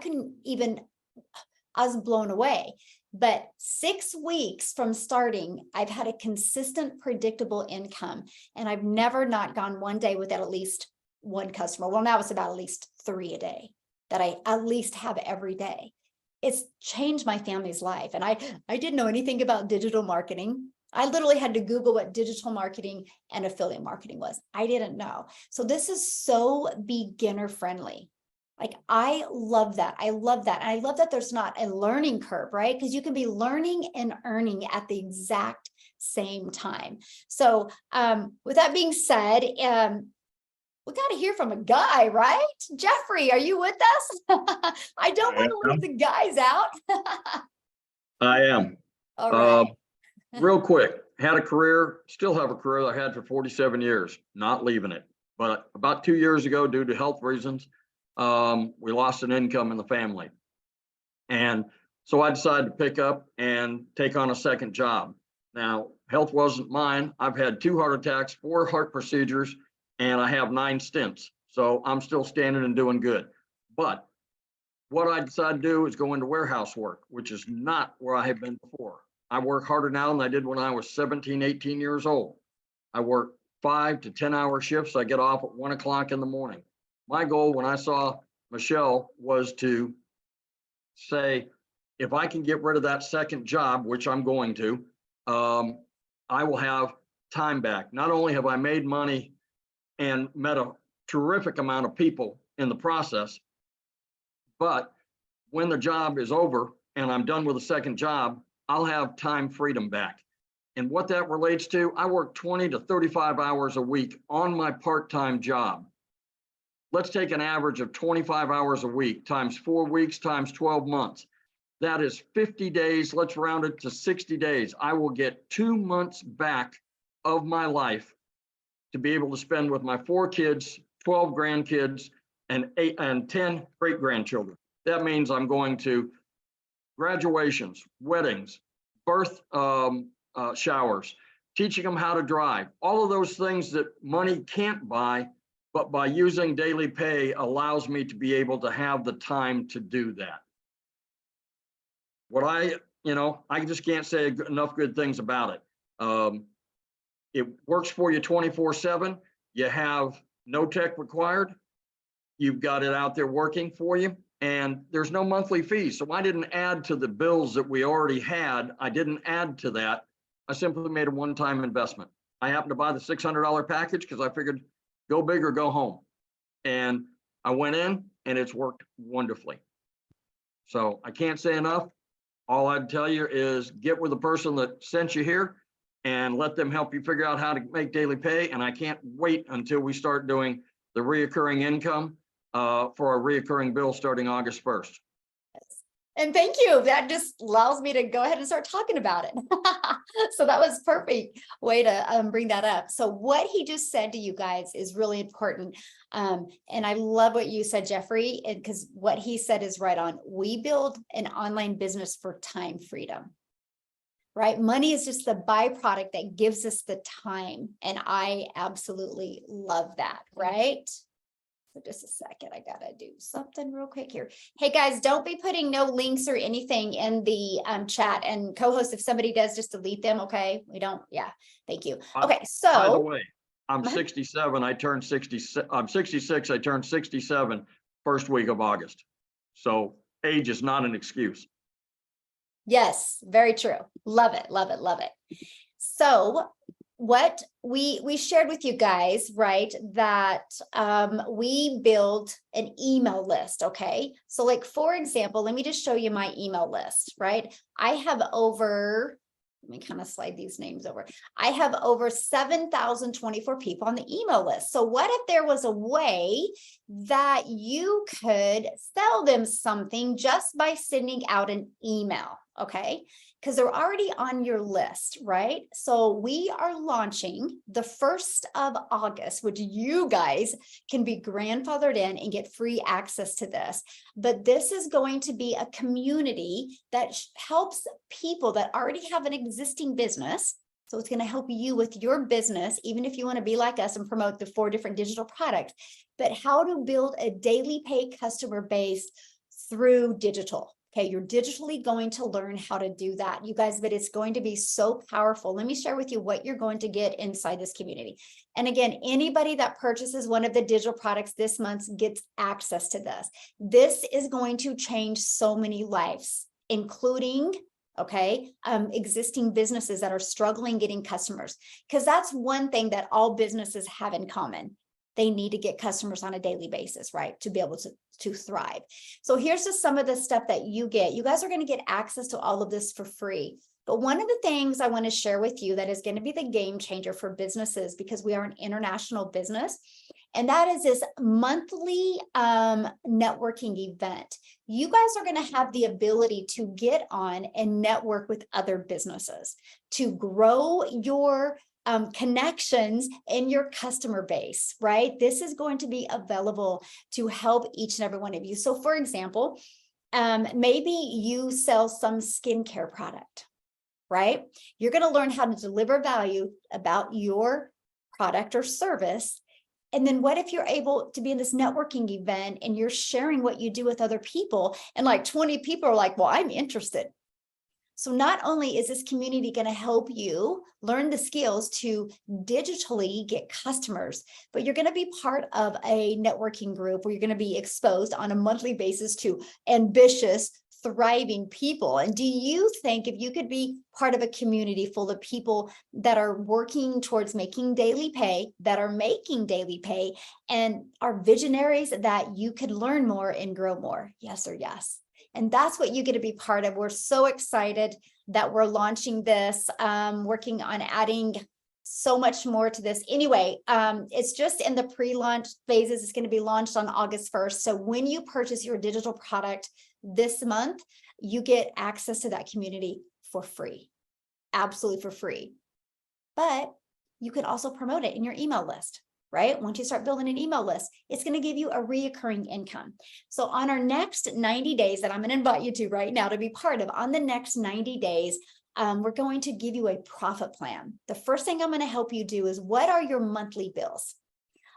was blown away. But 6 weeks from starting, I've had a consistent, predictable income, and I've never not gone one day without at least one customer. Well, now it's about at least 3 a day that I at least have every day. It's changed my family's life. And I didn't know anything about digital marketing. I literally had to Google what digital marketing and affiliate marketing was. I didn't know. So this is so beginner friendly. Like, I love that. I love that. And I love that there's not a learning curve, right? Because you can be learning and earning at the exact same time. So with that being said, we got to hear from a guy, right? Jeffrey, are you with us? I don't want to leave the guys out. I am. All right. Real quick, had a career, still have a career I had for 47 years, not leaving it. But about 2 years ago, due to health reasons, we lost an income in the family. And so I decided to pick up and take on a second job. Now, health wasn't mine. I've had 2 heart attacks, 4 heart procedures, and I have 9 stents. So I'm still standing and doing good. But what I decided to do is go into warehouse work, which is not where I have been before. I work harder now than I did when I was 17, 18 years old. I work 5 to 10 hour shifts. I get off at 1 o'clock in the morning. My goal when I saw Michelle was to say, if I can get rid of that second job, which I'm going to, I will have time back. Not only have I made money and met a terrific amount of people in the process, but when the job is over and I'm done with a second job, I'll have time freedom back. And what that relates to, I work 20 to 35 hours a week on my part-time job. Let's take an average of 25 hours a week times 4 weeks times 12 months. That is 50 days. Let's round it to 60 days. I will get 2 months back of my life to be able to spend with my 4 kids, 12 grandkids, and 10 great grandchildren. That means I'm going to graduations, weddings, birth showers, teaching them how to drive, all of those things that money can't buy, but by using daily pay allows me to be able to have the time to do that. What I just can't say enough good things about it. It works for you 24/7. You have no tech required. You've got it out there working for you, and there's no monthly fees. So I didn't add to the bills that we already had. I didn't add to that. I simply made a one-time investment. I happened to buy the $600 package because I figured go big or go home. And I went in and it's worked wonderfully. So I can't say enough. All I'd tell you is get with the person that sent you here and let them help you figure out how to make daily pay. And I can't wait until we start doing the reoccurring income for a reoccurring bill starting August 1st. And thank you. That just allows me to go ahead and start talking about it. So that was perfect way to bring that up. So what he just said to you guys is really important. And I love what you said, Jeffrey, because what he said is right on. We build an online business for time freedom, right? Money is just the byproduct that gives us the time. And I absolutely love that, right? So just a second, I gotta do something real quick here. Hey guys, don't be putting no links or anything in the chat, and co-host, if somebody does, just delete them. Okay, we don't. Yeah, thank you. Okay, so by the way, I'm 67. I turned 66. I'm 66. I turned 67 first week of August. So age is not an excuse. Yes, very true. Love it, love it, love it. So what we shared with you guys, right, that we build an email list. Okay, so like, for example, let me just show you my email list, right? I have over, let me kind of slide these names over. I have over 7,024 people on the email list. So what if there was a way that you could sell them something just by sending out an email? Okay, because they're already on your list, right? So we are launching the 1st of August, which you guys can be grandfathered in and get free access to this. But this is going to be a community that helps people that already have an existing business So it's going to help you with your business, even if you want to be like us and promote the 4 different digital products, but how to build a daily pay customer base through digital. Okay, you're digitally going to learn how to do that, you guys, but it's going to be so powerful. Let me share with you what you're going to get inside this community. And again, anybody that purchases one of the digital products this month gets access to this. This is going to change so many lives, including existing businesses that are struggling getting customers, because that's one thing that all businesses have in common. They need to get customers on a daily basis, right? To be able to thrive. So here's just some of the stuff that you get. You guys are going to get access to all of this for free. But one of the things I want to share with you that is going to be the game changer for businesses, because we are an international business, and that is this monthly networking event. You guys are going to have the ability to get on and network with other businesses to grow your connections in your customer base, right? This is going to be available to help each and every one of you. So for example, maybe you sell some skincare product, right? You're going to learn how to deliver value about your product or service. And then what if you're able to be in this networking event and you're sharing what you do with other people, and like 20 people are like, well, I'm interested. So not only is this community going to help you learn the skills to digitally get customers, but you're going to be part of a networking group where you're going to be exposed on a monthly basis to ambitious, thriving people. And do you think if you could be part of a community full of people that are working towards making daily pay, that are making daily pay, and are visionaries, that you could learn more and grow more? Yes or yes? And that's what you get to be part of. We're so excited that we're launching this, working on adding so much more to this. Anyway, it's just in the pre-launch phases. It's going to be launched on August 1st. So when you purchase your digital product this month, you get access to that community for free, absolutely for free. But you can also promote it in your email list, right? Once you start building an email list, it's going to give you a reoccurring income. So on our next 90 days that I'm going to invite you to right now to be part of, on the next 90 days, we're going to give you a profit plan. The first thing I'm going to help you do is, what are your monthly bills?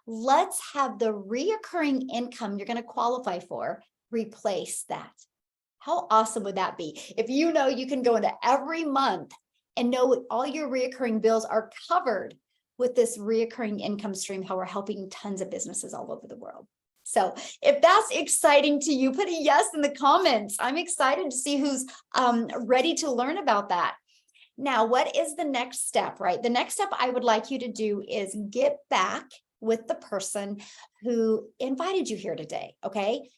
Let's have the reoccurring income you're going to qualify for replace that. How awesome would that be? If you know you can go into every month and know all your reoccurring bills are covered with this reoccurring income stream, how we're helping tons of businesses all over the world. So if that's exciting to you, put a yes in the comments. I'm excited to see who's ready to learn about that. Now, what is the next step, right? The next step I would like you to do is get back with the person who invited you here today, okay?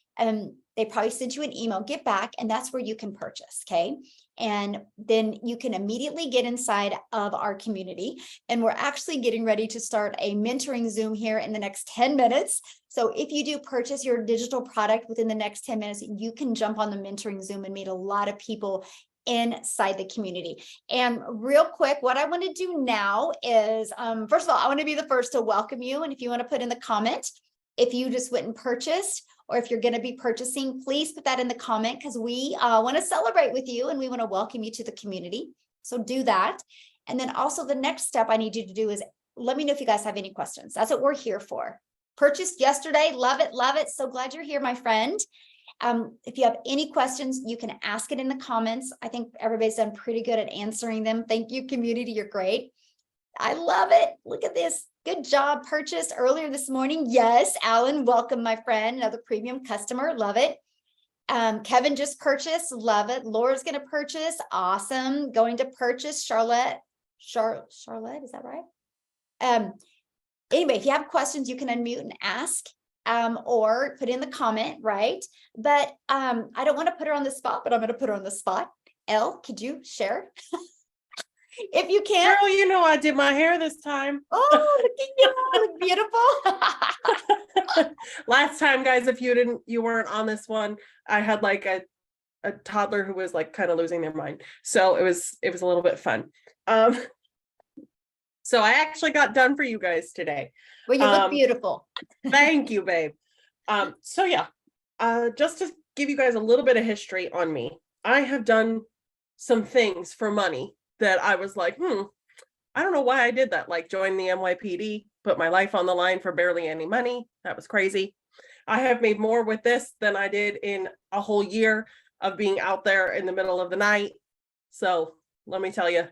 They probably sent you an email, get back, and that's where you can purchase, okay? And then you can immediately get inside of our community. And we're actually getting ready to start a mentoring Zoom here in the next 10 minutes. So if you do purchase your digital product within the next 10 minutes, you can jump on the mentoring Zoom and meet a lot of people inside the community. And real quick, what I want to do now is, first of all, I want to be the first to welcome you. And if you want to put in the comment, if you just went and purchased, or if you're going to be purchasing, please put that in the comment, because we want to celebrate with you and we want to welcome you to the community. So do that. And then also the next step I need you to do is let me know if you guys have any questions. That's what we're here for. Purchased yesterday. Love it. Love it. So glad you're here, my friend. If you have any questions, you can ask it in the comments. I think everybody's done pretty good at answering them. Thank you, community. You're great. I love it. Look at this. Good job. Purchased earlier this morning. Yes, Alan, welcome, my friend. Another premium customer. Love it. Kevin just purchased. Love it. Laura's going to purchase. Awesome. Going to purchase. Charlotte, is that right? Anyway, if you have questions, you can unmute and ask, or put in the comment, right? But I don't want to put her on the spot, but I'm going to put her on the spot. Elle, could you share? If you can. Girl, you know I did my hair this time. Oh, look at you, look beautiful. Last time, guys, if you weren't on this one, I had like a toddler who was like kind of losing their mind. So it was a little bit fun. So I actually got done for you guys today. Well, you look beautiful. Thank you, babe. So yeah, just to give you guys a little bit of history on me, I have done some things for money that I was like, I don't know why I did that. Like join the NYPD, put my life on the line for barely any money. That was crazy. I have made more with this than I did in a whole year of being out there in the middle of the night. So let me tell you,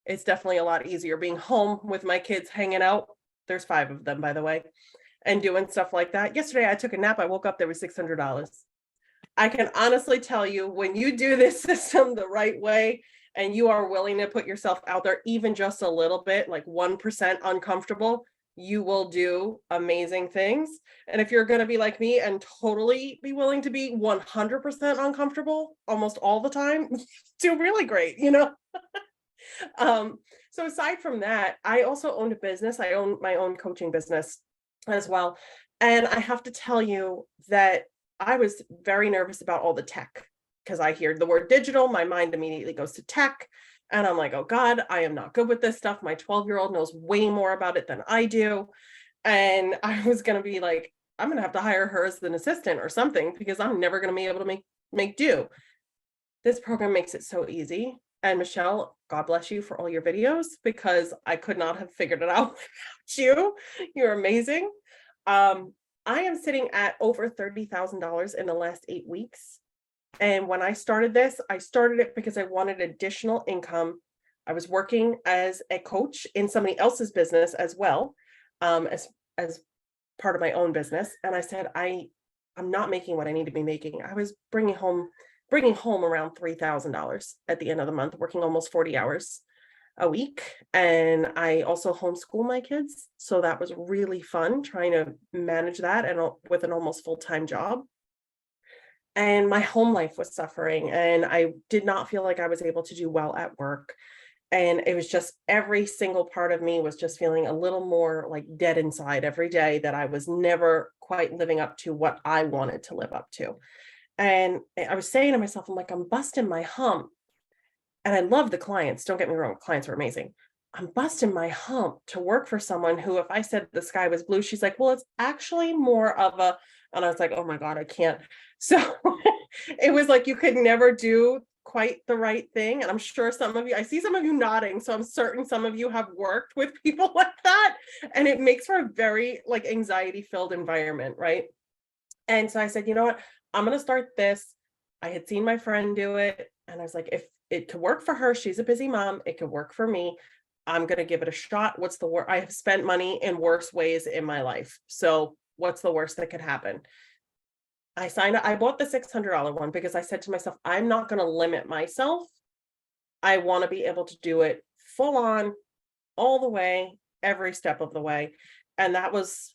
it's definitely a lot easier being home with my kids hanging out. There's 5 of them, by the way, and doing stuff like that. Yesterday, I took a nap. I woke up, there was $600. I can honestly tell you, when you do this system the right way and you are willing to put yourself out there, even just a little bit, like 1% uncomfortable, you will do amazing things. And if you're going to be like me and totally be willing to be 100% uncomfortable almost all the time, do really great, you know? So aside from that, I also owned a business. I own my own coaching business as well. And I have to tell you that I was very nervous about all the tech, because I hear the word digital, my mind immediately goes to tech. And I'm like, oh God, I am not good with this stuff. My 12-year-old knows way more about it than I do. And I was going to be like, I'm going to have to hire her as an assistant or something, because I'm never going to be able to make do. This program makes it so easy. And Michelle, God bless you for all your videos, because I could not have figured it out without you. You're amazing. I am sitting at over $30,000 in the last 8 weeks. And when I started this, I started it because I wanted additional income. I was working as a coach in somebody else's business as well, as part of my own business. And I said, I'm not making what I need to be making. I was bringing home around $3,000 at the end of the month, working almost 40 hours a week. And I also homeschool my kids. So that was really fun trying to manage that, and with an almost full-time job. And my home life was suffering, and I did not feel like I was able to do well at work. And it was just, every single part of me was just feeling a little more like dead inside every day, that I was never quite living up to what I wanted to live up to. And I was saying to myself, I'm like, I'm busting my hump. And I love the clients. Don't get me wrong, clients are amazing. I'm busting my hump to work for someone who, if I said the sky was blue, she's like, well, it's actually more of a, and I was like, oh my God, I can't. So it was like, you could never do quite the right thing. And I'm sure some of you, I see some of you nodding, so I'm certain some of you have worked with people like that. And it makes for a very like anxiety filled environment, right? And so I said, you know what, I'm going to start this. I had seen my friend do it, and I was like, if it could work for her, she's a busy mom, it could work for me. I'm going to give it a shot. What's the worst? I have spent money in worse ways in my life. So what's the worst that could happen? I signed up. I bought the $600 one because I said to myself, I'm not going to limit myself. I want to be able to do it full on, all the way, every step of the way. And that was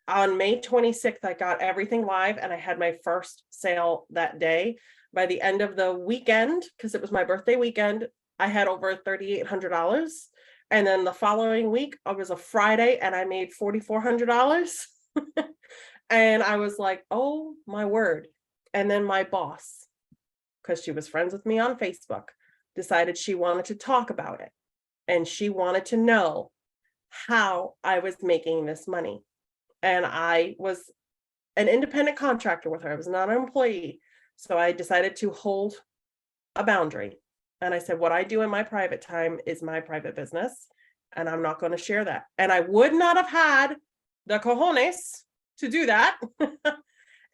on May 26th. I got everything live, and I had my first sale that day. By the end of the weekend, because it was my birthday weekend, I had over $3,800. And then the following week, it was a Friday, and I made $4,400. And I was like, oh my word. And then my boss, because she was friends with me on Facebook, decided she wanted to talk about it. And she wanted to know how I was making this money. And I was an independent contractor with her. I was not an employee. So I decided to hold a boundary. And I said, what I do in my private time is my private business, and I'm not going to share that. And I would not have had the cojones to do that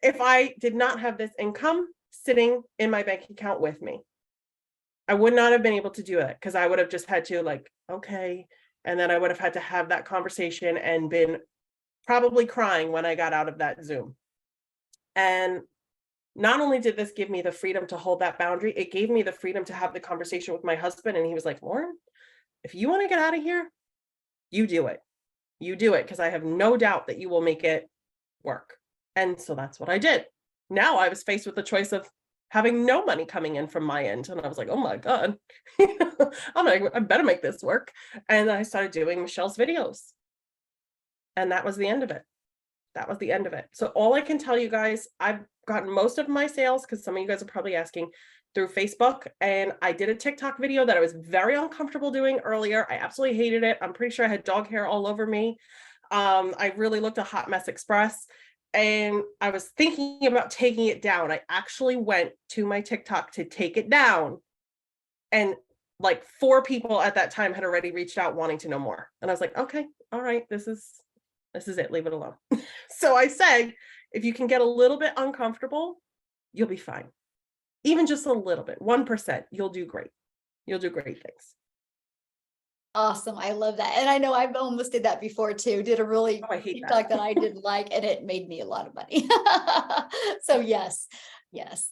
if I did not have this income sitting in my bank account with me. I would not have been able to do it, because I would have just had to like, okay. And then I would have had to have that conversation and been probably crying when I got out of that Zoom. And not only did this give me the freedom to hold that boundary, it gave me the freedom to have the conversation with my husband. And he was like, Lauren, if you want to get out of here, you do it. You do it, because I have no doubt that you will make it work. And so that's what I did. Now I was faced with the choice of having no money coming in from my end. And I was like, oh my God, I'm like, I better make this work. And I started doing Michelle's videos. And that was the end of it. That was the end of it. So all I can tell you guys, I've gotten most of my sales, because some of you guys are probably asking, through Facebook. And I did a TikTok video that I was very uncomfortable doing earlier. I absolutely hated it. I'm pretty sure I had dog hair all over me. I really looked a hot mess express, and I was thinking about taking it down. I actually went to my TikTok to take it down. And like 4 people at that time had already reached out wanting to know more. And I was like, okay, all right, this is it, leave it alone. So I said, if you can get a little bit uncomfortable, you'll be fine. Even just a little bit, 1%, you'll do great. You'll do great things. Awesome. I love that. And I know I've almost did that before too. Did a really Oh, I hate TikTok that. that I didn't like, and it made me a lot of money. So yes.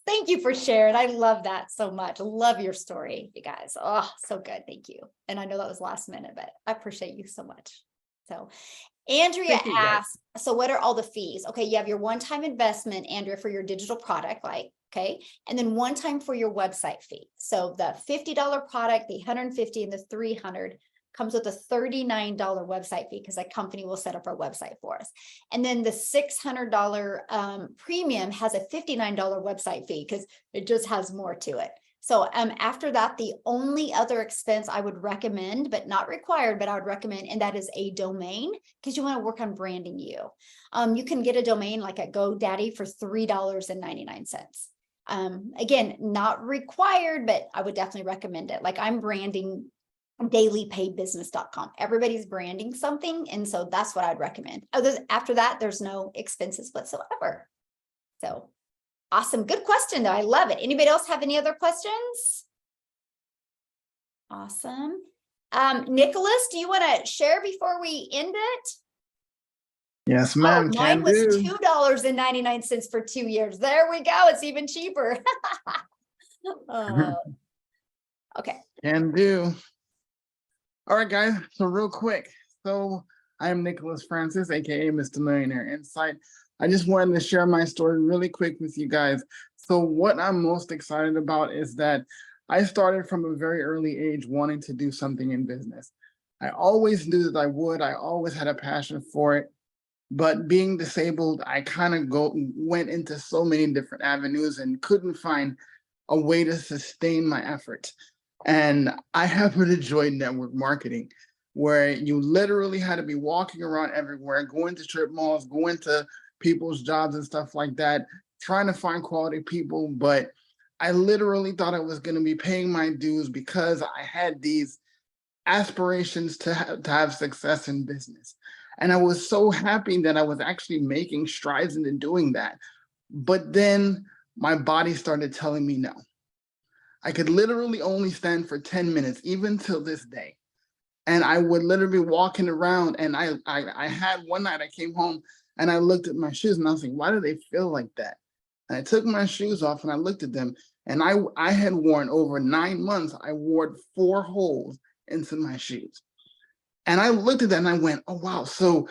Thank you for sharing. I love that so much. Love your story, you guys. Oh, so good. Thank you. And I know that was last minute, but I appreciate you so much. So Andrea Thank you, guys. asks, so what are all the fees? Okay, you have your one-time investment, Andrea, for your digital product, like, okay, and then one time for your website fee. So the $50 product, the $150 and the $300 comes with a $39 website fee because that company will set up our website for us. And then the $600 premium has a $59 website fee because it just has more to it. So after that, the only other expense I would recommend, but not required, but I would recommend, and that is a domain, because you want to work on branding you. You can get a domain like at GoDaddy for $3.99. Again, not required, but I would definitely recommend it. Like I'm branding dailypaybusiness.com. Everybody's branding something. And so that's what I'd recommend. After that, there's no expenses whatsoever. So awesome. Good question though. I love it. Anybody else have any other questions? Awesome. Nicholas, do you want to share before we end it? Yes, ma'am. Oh, mine was do. $2.99 for 2 years. There we go. It's even cheaper. Okay. Can do. All right, guys. So real quick. So I am Nicholas Francis, aka Mr. Millionaire Insight. I just wanted to share my story really quick with you guys. So what I'm most excited about is that I started from a very early age wanting to do something in business. I always knew that I would. I always had a passion for it. But being disabled, I kind of went into so many different avenues and couldn't find a way to sustain my efforts. And I happen to join network marketing, where you literally had to be walking around everywhere, going to strip malls, going to people's jobs and stuff like that, trying to find quality people. But I literally thought I was going to be paying my dues because I had these aspirations to have success in business. And I was so happy that I was actually making strides into doing that. But then my body started telling me no. I could literally only stand for 10 minutes, even till this day. And I would literally be walking around, and I had one night I came home and I looked at my shoes and I was like, why do they feel like that? And I took my shoes off and I looked at them, and I had worn over 9 months, I wore 4 holes into my shoes. And I looked at that and I went, oh, wow. So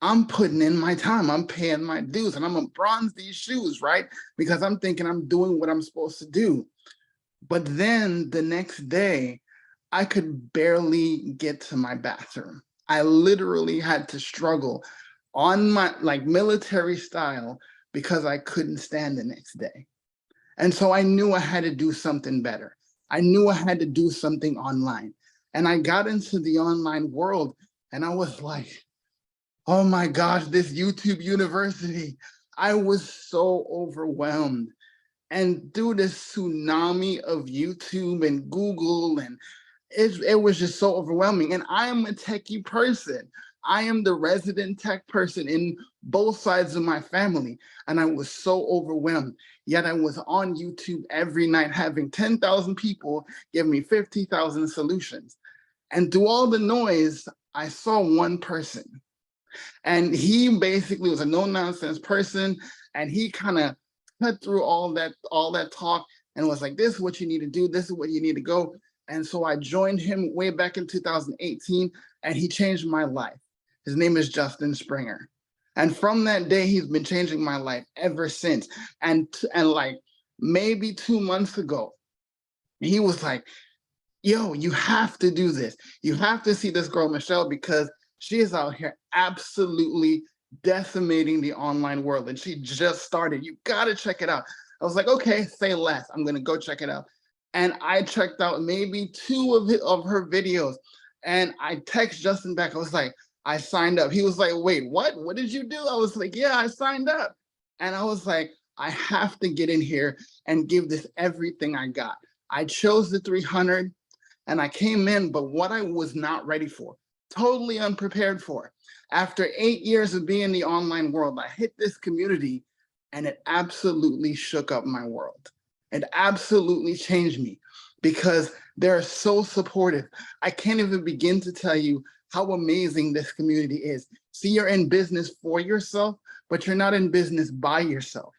I'm putting in my time, I'm paying my dues, and I'm gonna bronze these shoes, right? Because I'm thinking I'm doing what I'm supposed to do. But then the next day, I could barely get to my bathroom. I literally had to struggle on my military style because I couldn't stand the next day. And so I knew I had to do something better. I knew I had to do something online. And I got into the online world and I was like, oh my gosh, this YouTube University. I was so overwhelmed. And through this tsunami of YouTube and Google, and it was just so overwhelming. And I am a techie person. I am the resident tech person in both sides of my family. And I was so overwhelmed. Yet I was on YouTube every night having 10,000 people give me 50,000 solutions. And through all the noise, I saw one person. And he basically was a no-nonsense person. And he kind of cut through all that talk and was like, this is what you need to do. This is what you need to go. And so I joined him way back in 2018, and he changed my life. His name is Justin Springer. And from that day, he's been changing my life ever since. And like maybe 2 months ago, he was like, yo, you have to do this. You have to see this girl, Michelle, because she is out here absolutely decimating the online world, and she just started. You got to check it out. I was like, okay, say less. I'm going to go check it out. And I checked out maybe 2 of her videos, and I text Justin back. I was like, I signed up. He was like, wait, what? What did you do? I was like, yeah, I signed up. And I was like, I have to get in here and give this everything I got. I chose the 300, and I came in, but what I was not ready for, totally unprepared for. After 8 years of being in the online world, I hit this community and it absolutely shook up my world. It absolutely changed me because they're so supportive. I can't even begin to tell you how amazing this community is. See, you're in business for yourself, but you're not in business by yourself,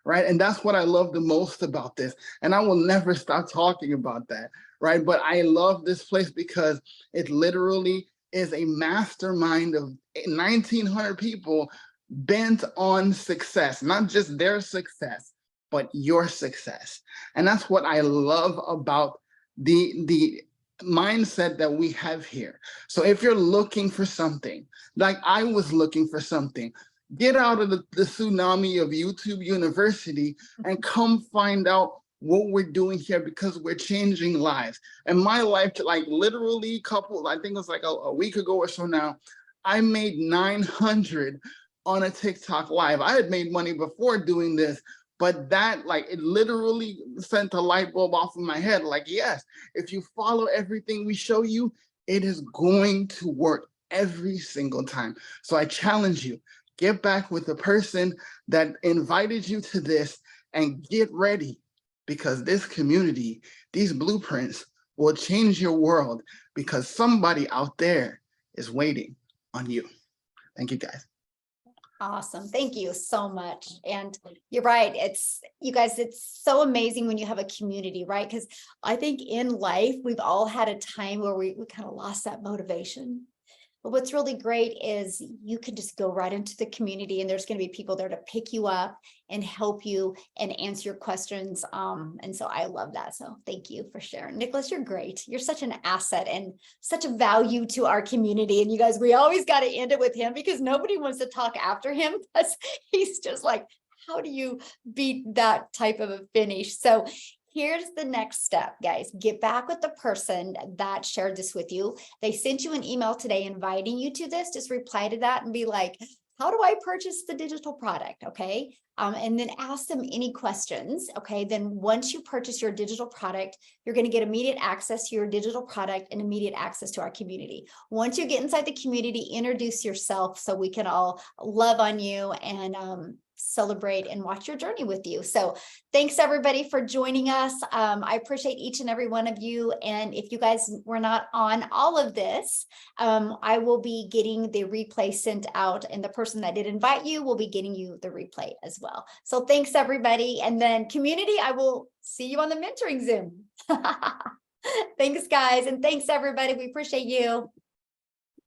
right? And that's what I love the most about this. And I will never stop talking about that, right? But I love this place because it literally is a mastermind of 1,900 people bent on success, not just their success, but your success. And that's what I love about the mindset that we have here. So if you're looking for something, like I was looking for something, get out of the tsunami of YouTube University and come find out what we're doing here, because we're changing lives. And my life, like literally I think it was like a week ago or so now, I made 900 on a TikTok live. I had made money before doing this, but that, like, it literally sent a light bulb off of my head. Like, yes, if you follow everything we show you, it is going to work every single time. So I challenge you, get back with the person that invited you to this and get ready, because this community, these blueprints will change your world, because somebody out there is waiting on you. Thank you, guys. Awesome. Thank you so much. And you're right. You guys, it's so amazing when you have a community, right? Because I think in life, we've all had a time where we kind of lost that motivation. But what's really great is you can just go right into the community, and there's going to be people there to pick you up and help you and answer your questions. And so I love that. So thank you for sharing. Nicholas, you're great. You're such an asset and such a value to our community. And you guys, we always got to end it with him, because nobody wants to talk after him, because he's just like, how do you beat that type of a finish? So here's the next step, guys. Get back with the person that shared this with you. They sent you an email today inviting you to this. Just reply to that and be like, how do I purchase the digital product? Okay. And then ask them any questions. Okay. Then once you purchase your digital product, you're going to get immediate access to your digital product and immediate access to our community. Once you get inside the community, introduce yourself so we can all love on you and celebrate and watch your journey with you. So thanks everybody for joining us. I appreciate each and every one of you. And if you guys were not on all of this, I will be getting the replay sent out, and the person that did invite you will be getting you the replay as well. So thanks everybody. And then community, I will see you on the mentoring Zoom. Thanks guys. And thanks everybody. We appreciate you.